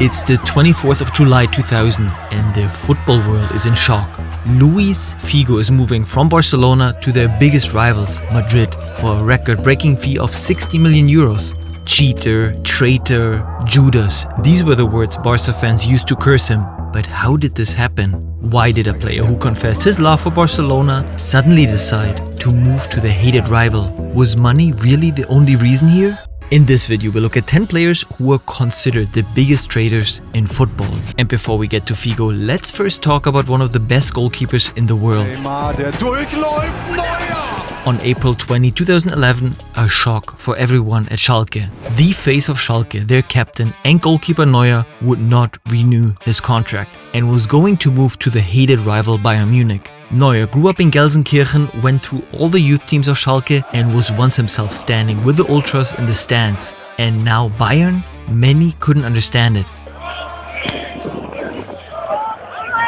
It's the 24th of July 2000 and the football world is in shock. Luis Figo is moving from Barcelona to their biggest rivals, Madrid, for a record-breaking fee of 60 million euros. Cheater, traitor, Judas, these were the words Barca fans used to curse him. But how did this happen? Why did a player who confessed his love for Barcelona suddenly decide to move to the hated rival? Was money really the only reason here? In this video, we'll look at 10 players who were considered the biggest traitors in football. And before we get to Figo, let's first talk about one of the best goalkeepers in the world. On April 20, 2011, a shock for everyone at Schalke. The face of Schalke, their captain and goalkeeper Neuer, would not renew his contract and was going to move to the hated rival Bayern Munich. Neuer grew up in Gelsenkirchen, went through all the youth teams of Schalke and was once himself standing with the ultras in the stands. And now Bayern? Many couldn't understand it.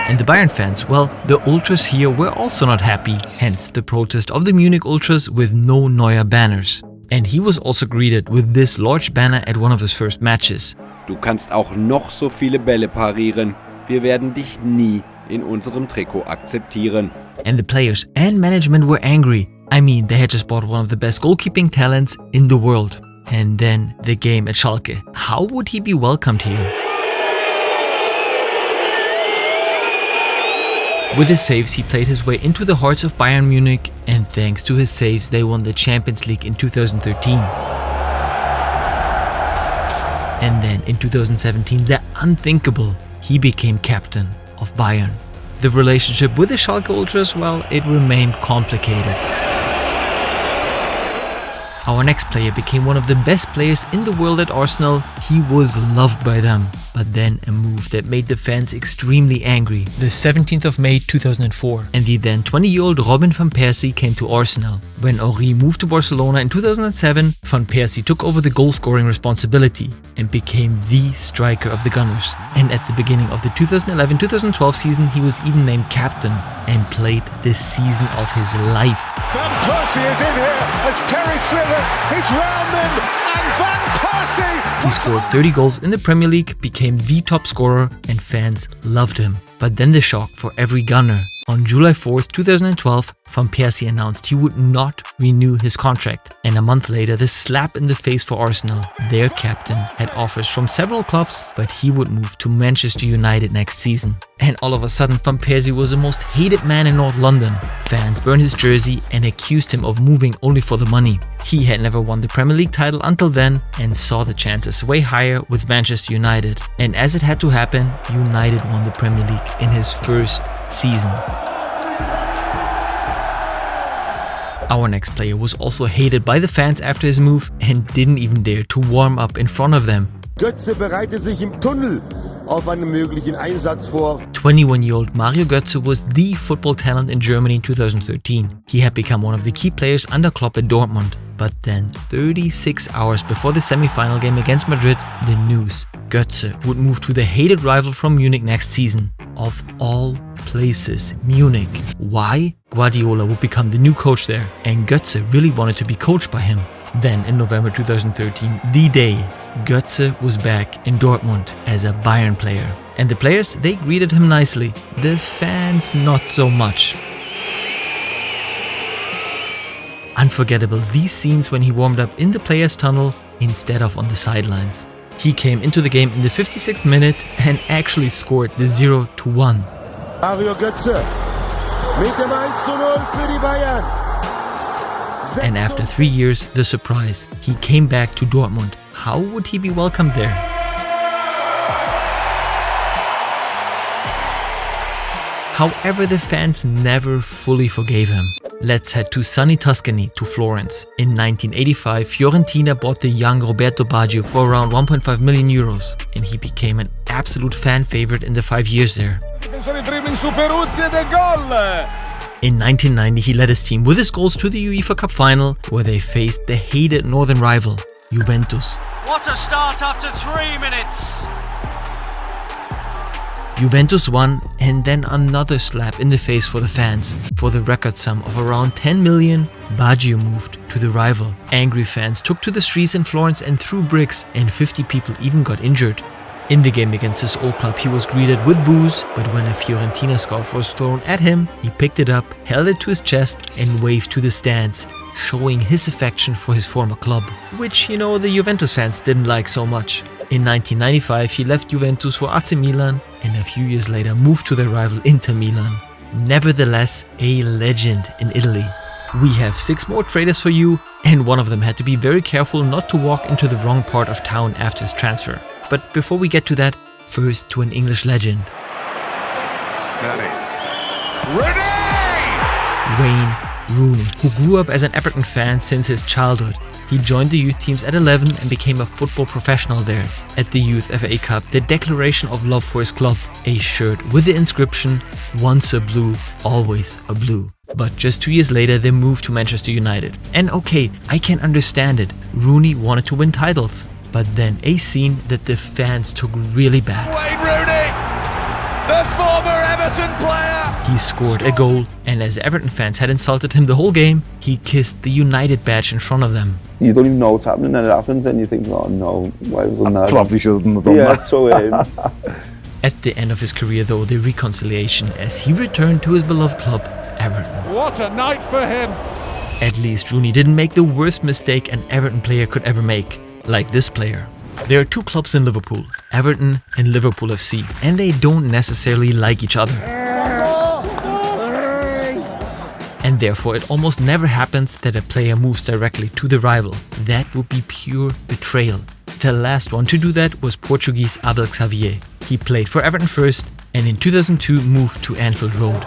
And the Bayern fans, well, the ultras here were also not happy, hence the protest of the Munich ultras with no Neuer banners. And he was also greeted with this large banner at one of his first matches. Du kannst auch noch so viele Bälle parieren. Wir werden dich nie in unserem Trikot akzeptieren. And the players and management were angry. I mean, they had just bought one of the best goalkeeping talents in the world. And then the game at Schalke. How would he be welcomed here? With his saves, he played his way into the hearts of Bayern Munich, and thanks to his saves, they won the Champions League in 2013. And then in 2017, the unthinkable, he became captain of Bayern. The relationship with the Schalke ultras, well, it remained complicated. Our next player became one of the best players in the world at Arsenal. He was loved by them. But then a move that made the fans extremely angry. The 17th of May 2004, and the then 20-year-old Robin van Persie came to Arsenal. When Henry moved to Barcelona in 2007, Van Persie took over the goal-scoring responsibility and became the striker of the Gunners. And at the beginning of the 2011-2012 season, he was even named captain and played the season of his life. Van Persie is in here as Perry slithered. He's round them, and Van Persie! He scored 30 goals in the Premier League, became the top scorer, and fans loved him. But then the shock for every Gunner. On July 4th, 2012, Van Persie announced he would not renew his contract. And a month later, the slap in the face for Arsenal. Their captain had offers from several clubs, but he would move to Manchester United next season. And all of a sudden, Van Persie was the most hated man in North London. Fans burned his jersey and accused him of moving only for the money. He had never won the Premier League title until then and saw the chances way higher with Manchester United. And as it had to happen, United won the Premier League in his first season. Our next player was also hated by the fans after his move and didn't even dare to warm up in front of them. Götze bereitet sich im Tunnel auf einen möglichen Einsatz vor. 21-year-old Mario Götze was the football talent in Germany in 2013. He had become one of the key players under Klopp at Dortmund. But then, 36 hours before the semi-final game against Madrid, the news: Götze would move to the hated rival from Munich next season. Of all places, Munich. Why? Guardiola would become the new coach there, and Götze really wanted to be coached by him. Then, in November 2013, the day, Götze was back in Dortmund as a Bayern player. And the players, they greeted him nicely. The fans, not so much. Unforgettable, these scenes when he warmed up in the players' tunnel instead of on the sidelines. He came into the game in the 56th minute and actually scored the 0-1. Mario Götze mit dem 1-0 für die Bayern. And after 3 years, the surprise, he came back to Dortmund. How would he be welcomed there? However, the fans never fully forgave him. Let's head to sunny Tuscany, to Florence. In 1985, Fiorentina bought the young Roberto Baggio for around 1.5 million euros, and he became an absolute fan favorite in the 5 years there. In 1990, he led his team with his goals to the UEFA Cup final, where they faced the hated northern rival, Juventus. What a start after 3 minutes! Juventus won, and then another slap in the face for the fans. For the record sum of around 10 million, Baggio moved to the rival. Angry fans took to the streets in Florence and threw bricks, and 50 people even got injured. In the game against his old club, he was greeted with boos, but when a Fiorentina scarf was thrown at him, he picked it up, held it to his chest and waved to the stands, showing his affection for his former club, which, the Juventus fans didn't like so much. In 1995, he left Juventus for AC Milan and a few years later moved to their rival Inter Milan. Nevertheless, a legend in Italy. We have 6 more traitors for you, and one of them had to be very careful not to walk into the wrong part of town after his transfer. But before we get to that, first to an English legend. Wayne Rooney, who grew up as an Everton fan since his childhood. He joined the youth teams at 11 and became a football professional there. At the Youth FA Cup, the declaration of love for his club, a shirt with the inscription, "Once a blue, always a blue." But just 2 years later, they moved to Manchester United. And okay, I can understand it. Rooney wanted to win titles. But then a scene that the fans took really bad. Wayne Rooney, the former Everton player. He scored a goal, and as Everton fans had insulted him the whole game, he kissed the United badge in front of them. You don't even know what's happening and it happens and you think, oh no, why was I probably shouldn't have done that. that. So At the end of his career though, the reconciliation as he returned to his beloved club, Everton. What a night for him. At least Rooney didn't make the worst mistake an Everton player could ever make, like this player. There are 2 clubs in Liverpool, Everton and Liverpool FC, and they don't necessarily like each other. And therefore it almost never happens that a player moves directly to the rival. That would be pure betrayal. The last one to do that was Portuguese Abel Xavier. He played for Everton first and in 2002 moved to Anfield Road.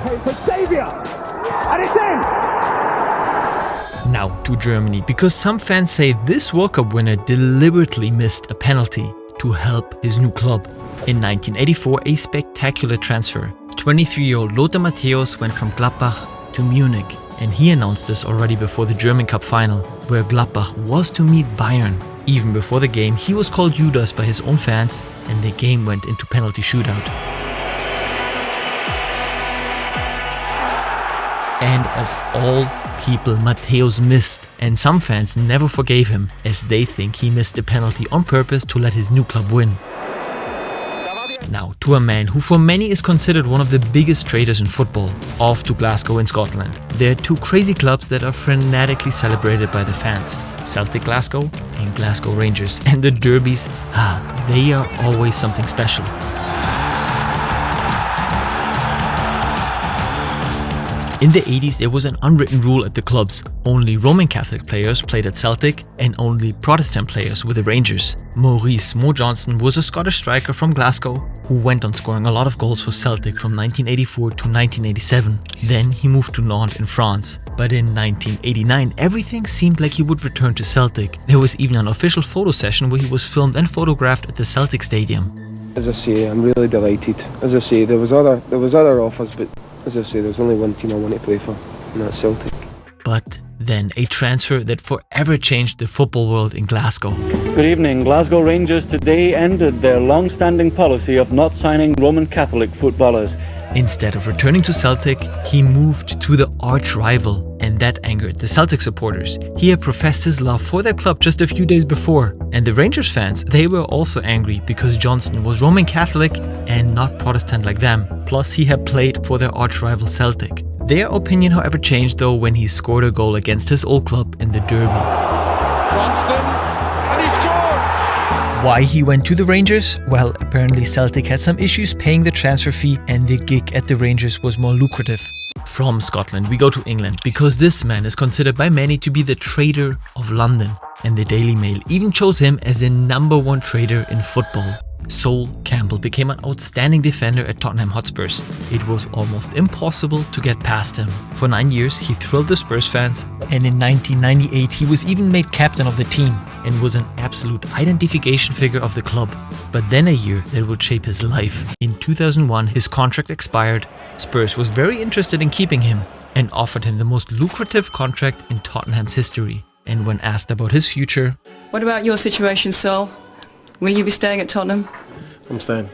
Now to Germany, because some fans say this World Cup winner deliberately missed a penalty to help his new club. In 1984, a spectacular transfer. 23-year-old Lothar Matthäus went from Gladbach to Munich, and he announced this already before the German Cup final, where Gladbach was to meet Bayern. Even before the game, he was called Judas by his own fans, and the game went into penalty shootout. And of all people, Matthäus missed, and some fans never forgave him, as they think he missed a penalty on purpose to let his new club win. Now to a man who for many is considered one of the biggest traitors in football, off to Glasgow in Scotland. There are 2 crazy clubs that are frenetically celebrated by the fans, Celtic Glasgow and Glasgow Rangers, and the derbies, they are always something special. In the 80s, there was an unwritten rule at the clubs. Only Roman Catholic players played at Celtic and only Protestant players with the Rangers. Maurice "Mo" Johnston was a Scottish striker from Glasgow who went on scoring a lot of goals for Celtic from 1984 to 1987. Then he moved to Nantes in France. But in 1989, everything seemed like he would return to Celtic. There was even an official photo session where he was filmed and photographed at the Celtic Stadium. As I say, I'm really delighted. As I say, there was other offers, but as I say, there's only one team I want to play for, and that's Celtic. But then a transfer that forever changed the football world in Glasgow. Good evening. Glasgow Rangers today ended their long-standing policy of not signing Roman Catholic footballers. Instead of returning to Celtic, he moved to the arch-rival, and that angered the Celtic supporters. He had professed his love for their club just a few days before, and the Rangers fans, they were also angry because Johnston was Roman Catholic and not Protestant like them, plus he had played for their arch-rival Celtic. Their opinion however changed though when he scored a goal against his old club in the derby. Johnston, and he scored! Why he went to the Rangers? Well, apparently Celtic had some issues paying the transfer fee and the gig at the Rangers was more lucrative. From Scotland we go to England because this man is considered by many to be the traitor of London, and the Daily Mail even chose him as the #1 traitor in football. Sol Campbell became an outstanding defender at Tottenham Hotspurs. It was almost impossible to get past him. For 9 years he thrilled the Spurs fans, and in 1998 he was even made captain of the team and was an absolute identification figure of the club. But then a year that would shape his life. In 2001 his contract expired. Spurs was very interested in keeping him and offered him the most lucrative contract in Tottenham's history. And when asked about his future, "What about your situation, Sol? Will you be staying at Tottenham?" I'm staying.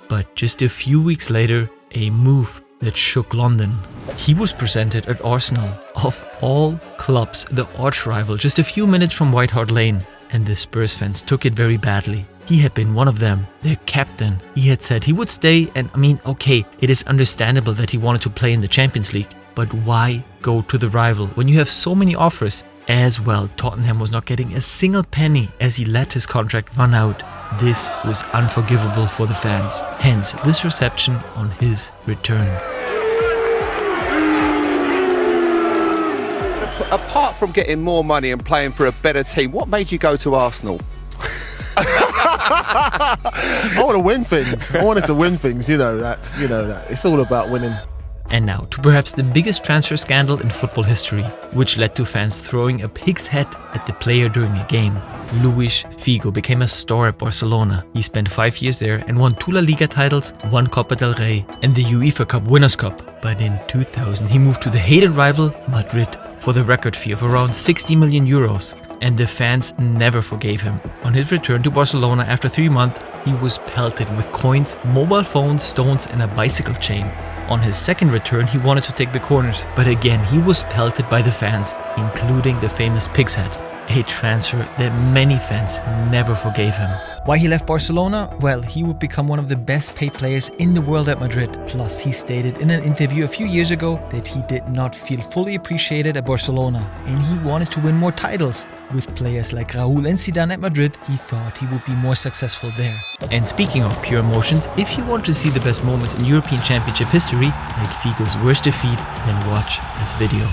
But just a few weeks later, a move that shook London. He was presented at Arsenal, of all clubs, the arch-rival, just a few minutes from White Hart Lane, and the Spurs fans took it very badly. He had been one of them, their captain. He had said he would stay, and I mean, okay, it is understandable that he wanted to play in the Champions League, but why go to the rival when you have so many offers? As well, Tottenham was not getting a single penny as he let his contract run out. This was unforgivable for the fans, hence this reception on his return. Apart from getting more money and playing for a better team, what made you go to Arsenal? I want to win things. I wanted to win things, you know that. It's all about winning. And now to perhaps the biggest transfer scandal in football history, which led to fans throwing a pig's head at the player during a game. Luis Figo became a star at Barcelona. He spent 5 years there and won 2 La Liga titles, 1 Copa del Rey and the UEFA Cup Winners' Cup. But in 2000 he moved to the hated rival Madrid for the record fee of around 60 million euros. And the fans never forgave him. On his return to Barcelona after 3 months, he was pelted with coins, mobile phones, stones and a bicycle chain. On his second return, he wanted to take the corners, but again he was pelted by the fans, including the famous pig's head. A transfer that many fans never forgave him. Why he left Barcelona? Well, he would become one of the best paid players in the world at Madrid. Plus, he stated in an interview a few years ago that he did not feel fully appreciated at Barcelona and he wanted to win more titles. With players like Raúl and Zidane at Madrid, he thought he would be more successful there. And speaking of pure emotions, if you want to see the best moments in European Championship history, like Figo's worst defeat, then watch this video.